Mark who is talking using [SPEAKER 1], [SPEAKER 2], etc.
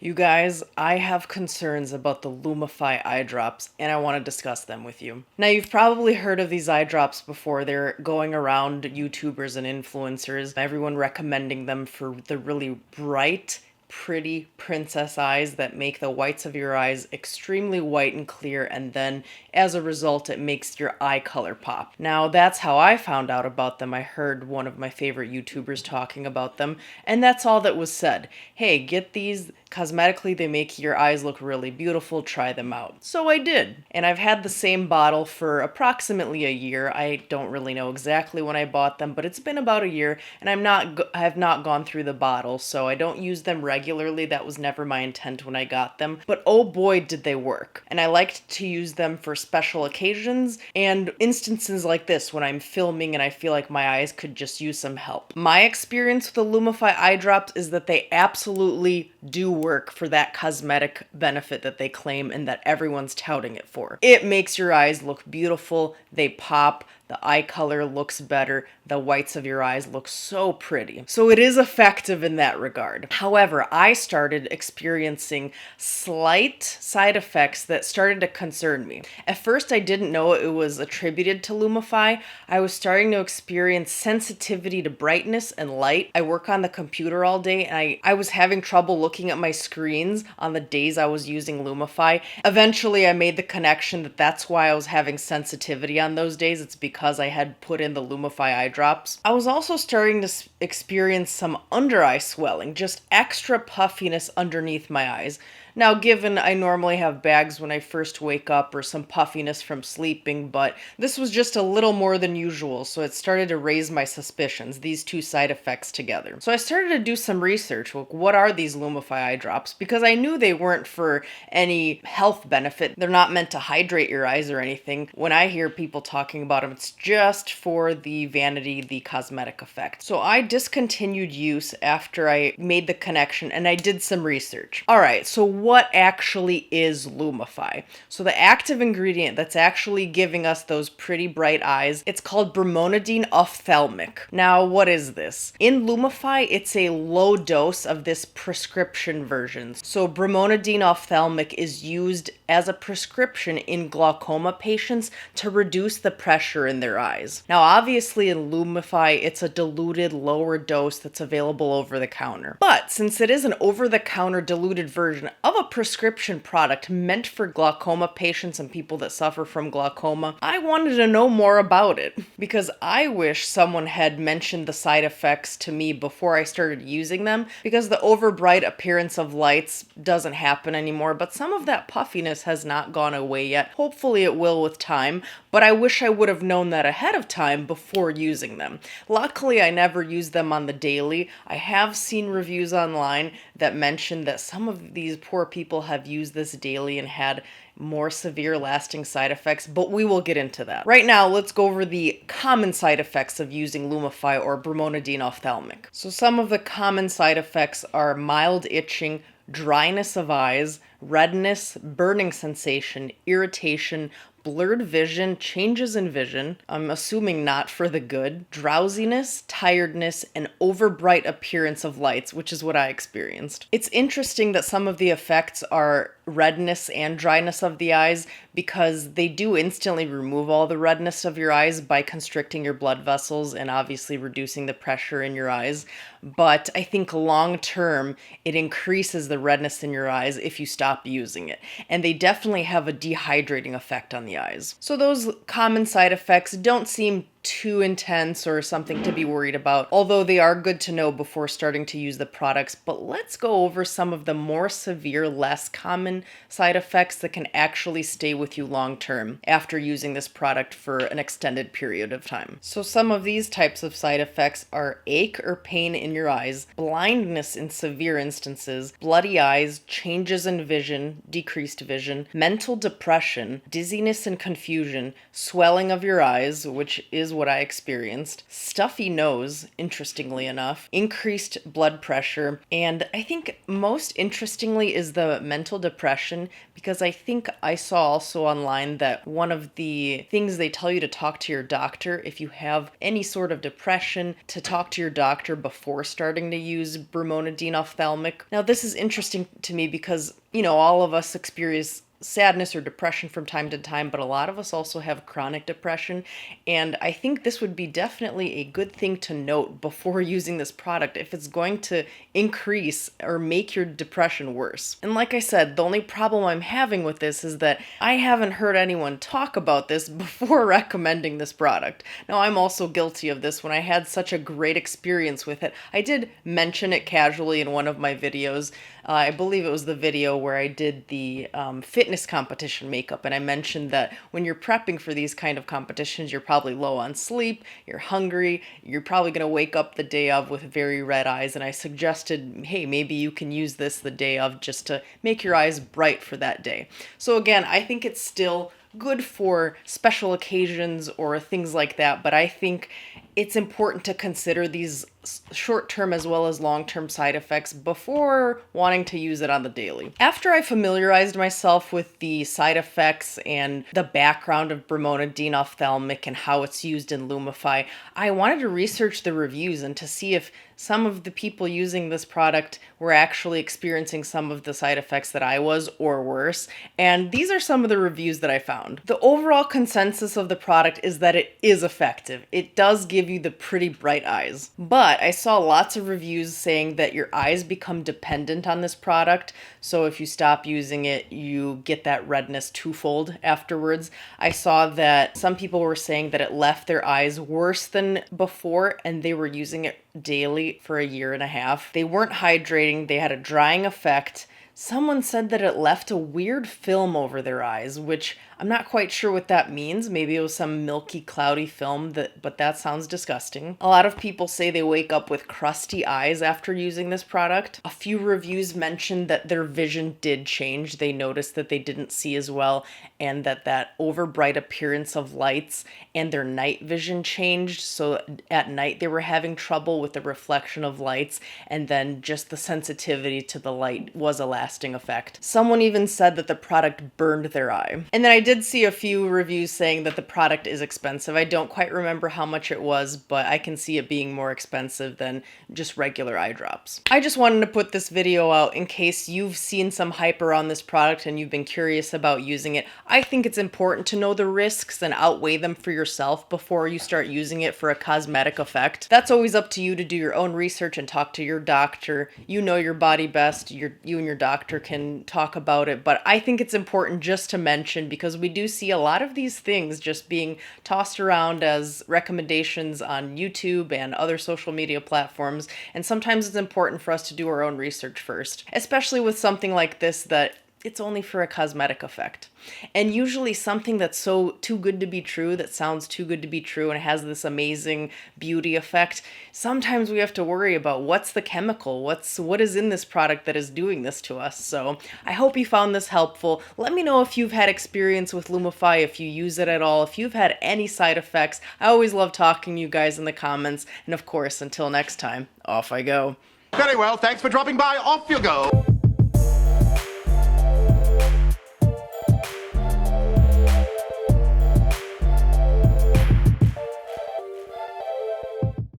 [SPEAKER 1] You guys, I have concerns about the Lumify eye drops, and I want to discuss them with you. Now, you've probably heard of these eye drops before. They're going around YouTubers and influencers, everyone recommending them for the really bright, pretty princess eyes that make the whites of your eyes extremely white and clear, and then as a result, it makes your eye color pop. Now, that's how I found out about them. I heard one of my favorite YouTubers talking about them, and that's all that was said. Hey, get these. Cosmetically, they make your eyes look really beautiful. Try them out. So I did. And I've had the same bottle for approximately a year. I don't really know exactly when I bought them, but it's been about a year, and I have not gone through the bottle, so I don't use them regularly. That was never my intent when I got them. But oh boy, did they work. And I liked to use them for special occasions and instances like this when I'm filming and I feel like my eyes could just use some help. My experience with the Lumify eye drops is that they absolutely do work for that cosmetic benefit that they claim and that everyone's touting it for. It makes your eyes look beautiful, they pop, the eye color looks better, the whites of your eyes look so pretty. So it is effective in that regard. However, I started experiencing slight side effects that started to concern me. At first, I didn't know it was attributed to Lumify. I was starting to experience sensitivity to brightness and light. I work on the computer all day, and I was having trouble looking at my screens on the days I was using Lumify. Eventually, I made the connection that that's why I was having sensitivity on those days. It's because I had put in the Lumify eye drops. I was also starting to experience some under eye swelling, just extra puffiness underneath my eyes. Now, given I normally have bags when I first wake up or some puffiness from sleeping, but this was just a little more than usual, so it started to raise my suspicions, these two side effects together. So I started to do some research. Like, what are these Lumify eye drops? Because I knew they weren't for any health benefit. They're not meant to hydrate your eyes or anything. When I hear people talking about them, it's just for the vanity, the cosmetic effect. So I discontinued use after I made the connection and I did some research. All right, so what actually is Lumify? So the active ingredient that's actually giving us those pretty bright eyes, it's called brimonidine ophthalmic. Now, what is this? In Lumify, it's a low dose of this prescription version. So brimonidine ophthalmic is used as a prescription in glaucoma patients to reduce the pressure in their eyes. Now, obviously in Lumify, it's a diluted lower dose that's available over the counter. But since it is an over-the-counter diluted version of a prescription product meant for glaucoma patients and people that suffer from glaucoma, I wanted to know more about it because I wish someone had mentioned the side effects to me before I started using them, because the overbright appearance of lights doesn't happen anymore, but some of that puffiness has not gone away yet. Hopefully it will with time, but I wish I would have known that ahead of time before using them. Luckily, I never used them on the daily. I have seen reviews online that mention that some of these poor people have used this daily and had more severe lasting side effects, but we will get into that. Right now, let's go over the common side effects of using Lumify or brimonidine ophthalmic. So some of the common side effects are mild itching, dryness of eyes, redness, burning sensation, irritation, blurred vision, changes in vision, I'm assuming not for the good, drowsiness, tiredness, and overbright appearance of lights, which is what I experienced. It's interesting that some of the effects are redness and dryness of the eyes because they do instantly remove all the redness of your eyes by constricting your blood vessels and obviously reducing the pressure in your eyes. But I think long term, it increases the redness in your eyes if you stop using it. And they definitely have a dehydrating effect on the eyes. So those common side effects don't seem too intense or something to be worried about, although they are good to know before starting to use the products. But let's go over some of the more severe, less common side effects that can actually stay with you long term after using this product for an extended period of time. So some of these types of side effects are ache or pain in your eyes, blindness in severe instances, bloody eyes, changes in vision, decreased vision, mental depression, dizziness and confusion, swelling of your eyes, which is is what I experienced. Stuffy nose, interestingly enough, increased blood pressure, and I think most interestingly is the mental depression, because I think I saw also online that one of the things they tell you to talk to your doctor if you have any sort of depression, to talk to your doctor before starting to use bromonidine ophthalmic. Now, this is interesting to me because, all of us experience sadness or depression from time to time, but a lot of us also have chronic depression. And I think this would be definitely a good thing to note before using this product if it's going to increase or make your depression worse. And like I said, the only problem I'm having with this is that I haven't heard anyone talk about this before recommending this product. Now, I'm also guilty of this when I had such a great experience with it. I did mention it casually in one of my videos. I believe it was the video where I did the fitness competition makeup, and I mentioned that when you're prepping for these kind of competitions, you're probably low on sleep, you're hungry, you're probably going to wake up the day of with very red eyes, and I suggested, hey, maybe you can use this the day of just to make your eyes bright for that day. So again, I think it's still good for special occasions or things like that, but I think it's important to consider these short-term as well as long-term side effects before wanting to use it on the daily. After I familiarized myself with the side effects and the background of bromonidine ophthalmic and how it's used in Lumify, I wanted to research the reviews and to see if some of the people using this product were actually experiencing some of the side effects that I was, or worse. And these are some of the reviews that I found. The overall consensus of the product is that it is effective. It does give you the pretty bright eyes. But I saw lots of reviews saying that your eyes become dependent on this product. So if you stop using it, you get that redness twofold afterwards. I saw that some people were saying that it left their eyes worse than before, and they were using it daily for a year and a half. They weren't hydrating, they had a drying effect. Someone said that it left a weird film over their eyes, which I'm not quite sure what that means. Maybe it was some milky, cloudy film, but that sounds disgusting. A lot of people say they wake up with crusty eyes after using this product. A few reviews mentioned that their vision did change. They noticed that they didn't see as well, and that overbright appearance of lights and their night vision changed. So at night they were having trouble with the reflection of lights, and then just the sensitivity to the light was a lasting effect. Someone even said that the product burned their eye. And then I did see a few reviews saying that the product is expensive. I don't quite remember how much it was, but I can see it being more expensive than just regular eye drops. I just wanted to put this video out in case you've seen some hype around this product and you've been curious about using it. I think it's important to know the risks and outweigh them for yourself before you start using it for a cosmetic effect. That's always up to you to do your own research and talk to your doctor. You know your body best. You and your doctor can talk about it, but I think it's important just to mention because we do see a lot of these things just being tossed around as recommendations on YouTube and other social media platforms, and sometimes it's important for us to do our own research first, especially with something like this that it's only for a cosmetic effect. And usually something that's so too good to be true, that sounds too good to be true and has this amazing beauty effect, sometimes we have to worry about what's the chemical, what is in this product that is doing this to us. So I hope you found this helpful. Let me know if you've had experience with Lumify, if you use it at all, if you've had any side effects. I always love talking to you guys in the comments. And of course, until next time, off I go.
[SPEAKER 2] Very well, thanks for dropping by. Off you go.